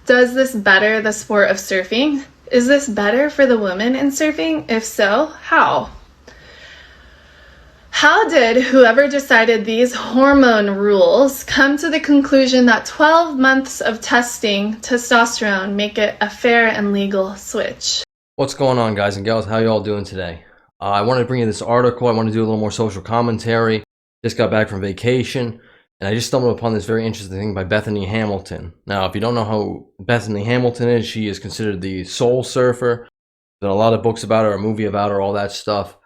Does this better the sport of surfing? Is this better for the women in surfing? If so, how? How did whoever decided these hormone rules come to the conclusion that 12 months of testing testosterone make it a fair and legal switch? What's going on, guys and gals? How you all doing today? I wanted to bring you this article. I want to do a little more social commentary. Just got back from vacation, and I just stumbled upon this very interesting thing by Bethany Hamilton. Now, if you don't know who Bethany Hamilton is, she is considered the Soul Surfer. There's a lot of books about her, a movie about her, all that stuff.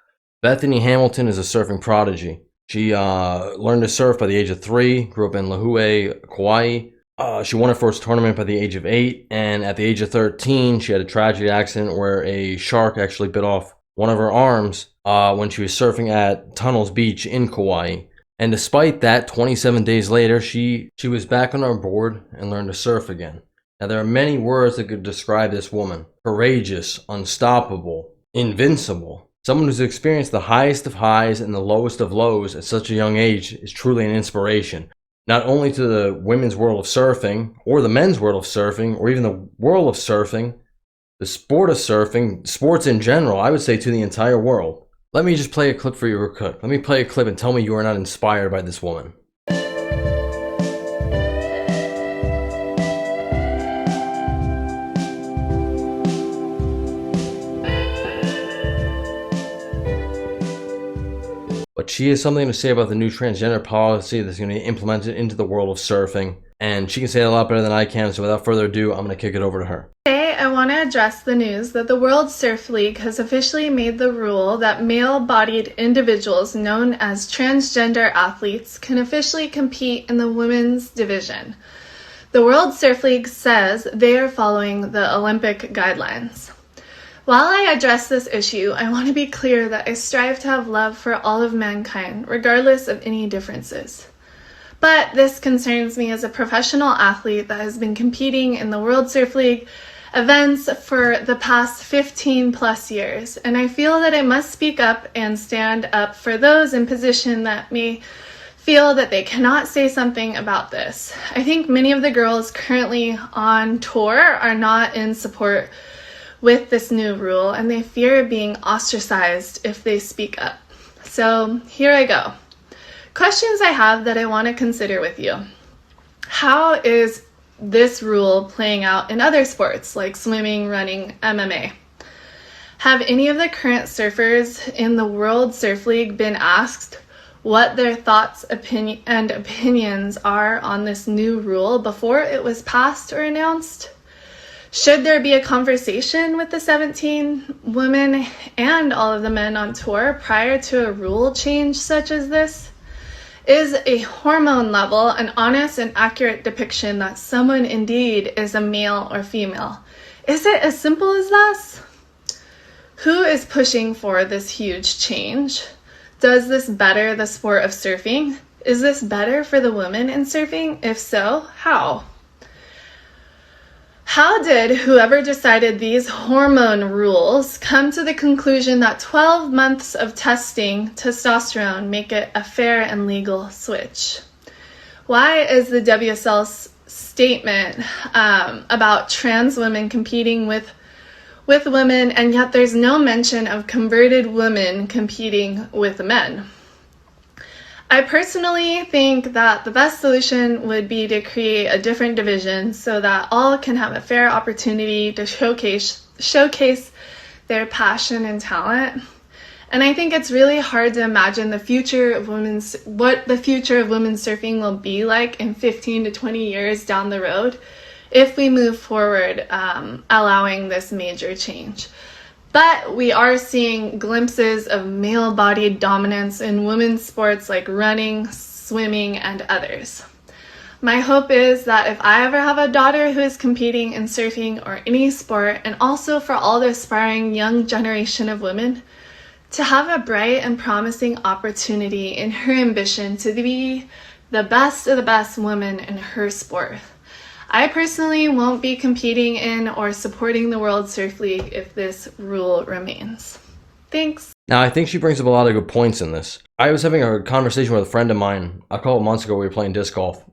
Bethany Hamilton is a surfing prodigy. She learned to surf by the age of 3, grew up in Lihue, Kauai. She won her first tournament by the age of 8, and at the age of 13, she had a tragic accident where a shark actually bit off one of her arms when she was surfing at Tunnels Beach in Kauai. And despite that, 27 days later, she was back on her board and learned to surf again. Now, there are many words that could describe this woman. Courageous, unstoppable, invincible. Someone who's experienced the highest of highs and the lowest of lows at such a young age is truly an inspiration. Not only to the women's world of surfing, or the men's world of surfing, or even the world of surfing, the sport of surfing, sports in general, I would say to the entire world. Let me just play a clip for you real quick. Let me play a clip and tell me you are not inspired by this woman. But she has something to say about the new transgender policy that's going to be implemented into the world of surfing. And she can say it a lot better than I can, so without further ado, I'm going to kick it over to her. Today, I want to address the news that the World Surf League has officially made the rule that male-bodied individuals known as transgender athletes can officially compete in the women's division. The World Surf League says they are following the Olympic guidelines. While I address this issue, I want to be clear that I strive to have love for all of mankind, regardless of any differences. But this concerns me as a professional athlete that has been competing in the World Surf League events for the past 15 plus years, and I feel that I must speak up and stand up for those in position that may feel that they cannot say something about this. I think many of the girls currently on tour are not in support with this new rule, and they fear being ostracized if they speak up. So here I go. Questions I have that I want to consider with you. How is this rule playing out in other sports like swimming, running, MMA? Have any of the current surfers in the World Surf League been asked what their thoughts and opinions are on this new rule before it was passed or announced? Should there be a conversation with the 17 women and all of the men on tour prior to a rule change such as this? Is a hormone level an honest and accurate depiction that someone indeed is a male or female? Is it as simple as this? Who is pushing for this huge change? Does this better the sport of surfing? Is this better for the women in surfing? If so, how? How did whoever decided these hormone rules come to the conclusion that 12 months of testing testosterone make it a fair and legal switch? Why is the WSL's statement about trans women competing with women, and yet there's no mention of converted women competing with men? I personally think that the best solution would be to create a different division so that all can have a fair opportunity to showcase their passion and talent. And I think it's really hard to imagine what the future of women's surfing will be like in 15 to 20 years down the road if we move forward allowing this major change. But we are seeing glimpses of male-bodied dominance in women's sports like running, swimming, and others. My hope is that if I ever have a daughter who is competing in surfing or any sport, and also for all the aspiring young generation of women, to have a bright and promising opportunity in her ambition to be the best of the best woman in her sport. I personally won't be competing in or supporting the World Surf League if this rule remains. Thanks. Now, I think she brings up a lot of good points in this. I was having a conversation with a friend of mine a couple months ago. We were playing disc golf,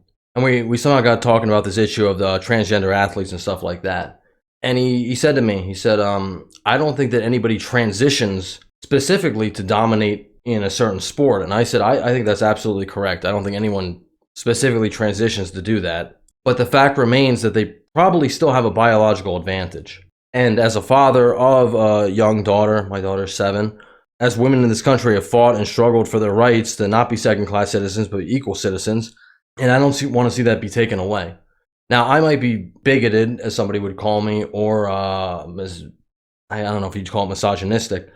And we somehow got talking about this issue of the transgender athletes and stuff like that. And he said to me, he said, I don't think that anybody transitions specifically to dominate in a certain sport. And I said, I think that's absolutely correct. I don't think anyone specifically transitions to do that. But the fact remains that they probably still have a biological advantage. And as a father of a young daughter, my daughter's 7, as women in this country have fought and struggled for their rights to not be second-class citizens, but equal citizens, and I don't want to see that be taken away. Now, I might be bigoted, as somebody would call me, or I don't know if you'd call it misogynistic,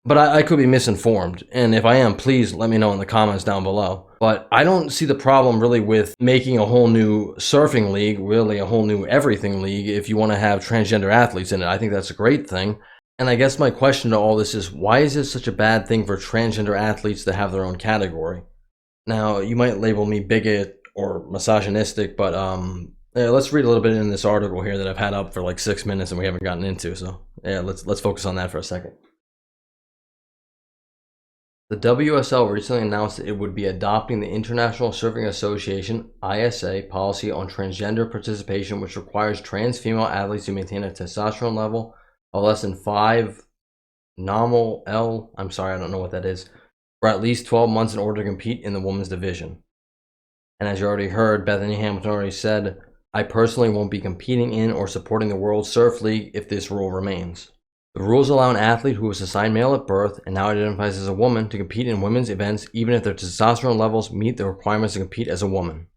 but I could be misinformed. And if I am, please let me know in the comments down below. But I don't see the problem really with making a whole new surfing league, really a whole new everything league, if you want to have transgender athletes in it. I think that's a great thing. And I guess my question to all this is, why is it such a bad thing for transgender athletes to have their own category? Now, you might label me bigot or misogynistic, but yeah, let's read a little bit in this article here that I've had up for like 6 minutes and we haven't gotten into. So yeah, let's focus on that for a second. The WSL recently announced that it would be adopting the International Surfing Association (ISA) policy on transgender participation, which requires trans female athletes to maintain a testosterone level of less than 5 normal L. I'm sorry, I don't know what that is. For at least 12 months in order to compete in the women's division. And as you already heard, Bethany Hamilton already said, I personally won't be competing in or supporting the World Surf League if this rule remains. The rules allow an athlete who was assigned male at birth and now identifies as a woman to compete in women's events even if their testosterone levels meet the requirements to compete as a woman.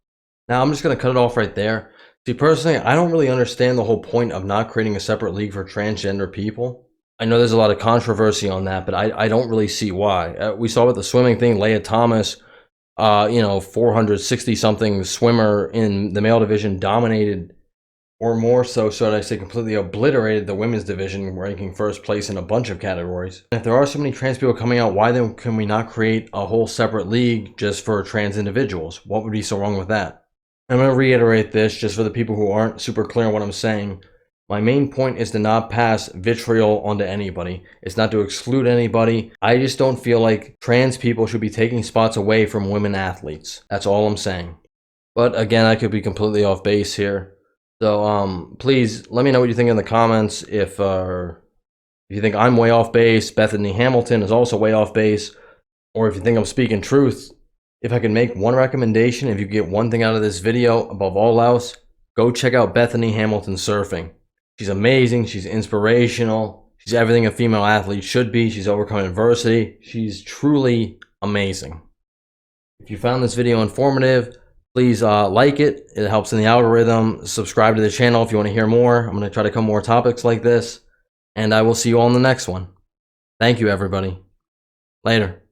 Now I'm just going to cut it off right there. See, personally, I don't really understand the whole point of not creating a separate league for transgender people. I know there's a lot of controversy on that, but I don't really see why. We saw with the swimming thing, Leah Thomas, 460 something swimmer in the male division, dominated, or more so, should I say, completely obliterated the women's division, ranking first place in a bunch of categories. And if there are so many trans people coming out, why then can we not create a whole separate league just for trans individuals? What would be so wrong with that? I'm going to reiterate this just for the people who aren't super clear on what I'm saying. My main point is to not pass vitriol onto anybody. It's not to exclude anybody. I just don't feel like trans people should be taking spots away from women athletes. That's all I'm saying. But again, I could be completely off base here. So please let me know what you think in the comments. If you think I'm way off base, Bethany Hamilton is also way off base, or if you think I'm speaking truth. If I can make one recommendation, if you get one thing out of this video above all else, go check out Bethany Hamilton surfing. She's amazing. She's inspirational. She's everything a female athlete should be. She's overcome adversity. She's truly amazing. If you found this video informative, please like it. It helps in the algorithm. Subscribe to the channel if you want to hear more. I'm going to try to come more topics like this. And I will see you all in the next one. Thank you, everybody. Later.